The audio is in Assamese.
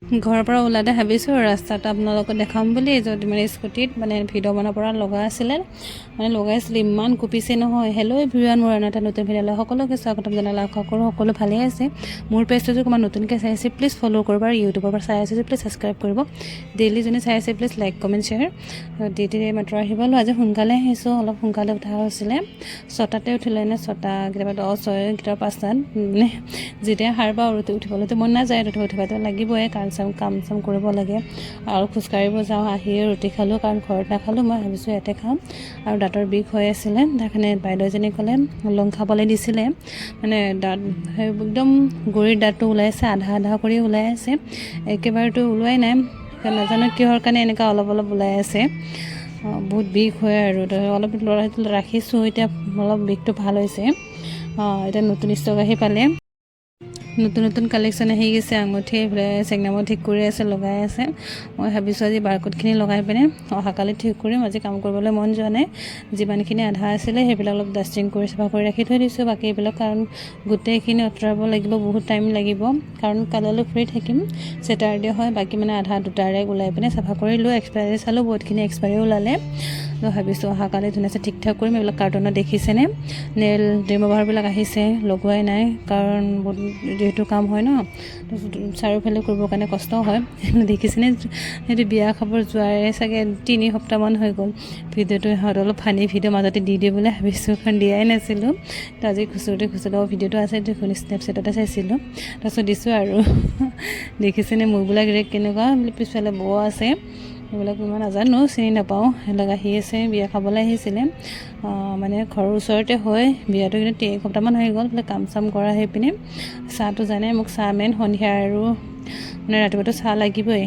ঘৰৰ পৰা ওলাতে ভাবিছোঁ ৰাস্তাত আপোনালোকক দেখাম বুলি য'ত মানে স্কুটিত মানে ভিডিঅ' বনাব পৰা লগা আছিলে মানে লগাইছিলোঁ ইমান কঁপিছে নহয়। হেল্ল' এভৰিৱান, মোৰ এটা নতুন ভিডিঅ'লৈ সকলোকে স্বাগতম জনালোঁ। আশা কৰোঁ সকলো ভালেই আছে। মোৰ পেজটো যদি কোনোবা নতুনকৈ চাই আছে প্লিজ ফ'ল' কৰিব, আৰু ইউটিউবৰ পৰা চাই আছে যদি প্লিজ ছাবস্ক্ৰাইব কৰিব। ডেইলি যোনে চাই আছে প্লিজ লাইক কমেণ্ট শ্বেয়াৰ। ডিউটিৰে মাত্ৰ আহিব লো। আজি সোনকালে আহিছোঁ, অলপ সোনকালে উঠা হৈছিলে। 6টাতে উঠিলে নে 6টা কেতিয়াবা 10, 6 কেতিয়াবা 5টাত মানে যেতিয়া সাৰ পাওঁ উঠিবলৈতো মন নাযায়, উঠিবতো লাগিবই কাৰণ কাম চাম কৰিব লাগে। আৰু খোজকাঢ়িব যাওঁ, আহিয়ে ৰুটি খালোঁ কাৰণ ঘৰত নাখালোঁ। মই ভাবিছোঁ ইয়াতে খাম। আৰু দাঁতৰ বিষ হৈ আছিলে, তাৰ কাৰণে বাইদেউজনী ক'লে লং খাবলৈ দিছিলে। মানে দাঁত একদম গুৰিৰ দাঁতটো ওলাইছে, আধা আধা কৰি ওলাই আছে, একেবাৰেতো ওলোৱাই নাই। নাজানো কিহৰ কাৰণে এনেকুৱা অলপ অলপ ওলাই আছে। বহুত বিষ হয় আৰু অলপ ৰাখিছোঁ। এতিয়া অলপ বিষটো ভাল হৈছে। এতিয়া নতুন ষ্টক আহি পালে, নতুন নতুন কালেকশ্যন আহি গৈছে। আঙুঠি চেংনামো ঠিক কৰি আছে, লগাই আছে। মই ভাবিছোঁ আজি বাৰকোডখিনি লগাই পিনে অহাকালি ঠিক কৰিম। আজি কাম কৰিবলৈ মন যোৱা নাই। যিমানখিনি আধা আছিলে সেইবিলাক অলপ ডাষ্টিং কৰি চাফা কৰি ৰাখি থৈ দিছোঁ। বাকী এইবিলাক কাৰণ গোটেইখিনি আঁতৰাব লাগিব, বহুত টাইম লাগিব কাৰণ কাইলৈ ফ্ৰী থাকিম, ছেটাৰডে হয়। বাকী মানে আধা 2টাৰে ওলাই পিনে চাফা কৰিলোঁ। এক্সপায়াৰী চালোঁ, বহুতখিনি এক্সপায়াৰী ওলালে। ভাবিছোঁ অহাকালি ধুনীয়াকৈ ঠিক ঠাক কৰিম। এইবিলাক কাৰ্টুনত দেখিছেনে নেইল ৰিমুভাৰবিলাক আহিছে, লগোৱাই নাই কাৰণ যিহেতু কাম হয় ন, চাৰিওফালে কৰিবৰ কাৰণে কষ্ট হয়। দেখিছেনে সিহঁতে বিয়া খাব যোৱাৰে চাগে 3 সপ্তাহমান হৈ গ'ল। ভিডিঅ'টো সিহঁত অলপ ফানি ভিডিঅ' মাজতে দি দিবলৈ ভাবিছোঁ কাৰণ দিয়াই নাছিলোঁ। তো আজি খুচুৰতে ভিডিঅ'টো আছে, দেখোন স্নেপচেটতে চাইছিলোঁ, তাৰপিছত দিছোঁ আৰু দেখিছেনে মোৰবিলাক ৰেক কেনেকুৱা, পিছফালে বৌ আছে। সেইবিলাক ইমান নাজানো, চিনি নাপাওঁ। সেইবিলাক আহি আছে, বিয়া খাবলৈ আহিছিলে। মানে ঘৰৰ ওচৰতে হয় বিয়াটো, কিন্তু 3 সপ্তাহমান হৈ গ'ল। বোলে কাম চাম কৰা হৈ পিনে চাহটো জানে মোক চাহ মেইন, সন্ধিয়া আৰু মানে ৰাতিপুৱাটো চাহ লাগিবই।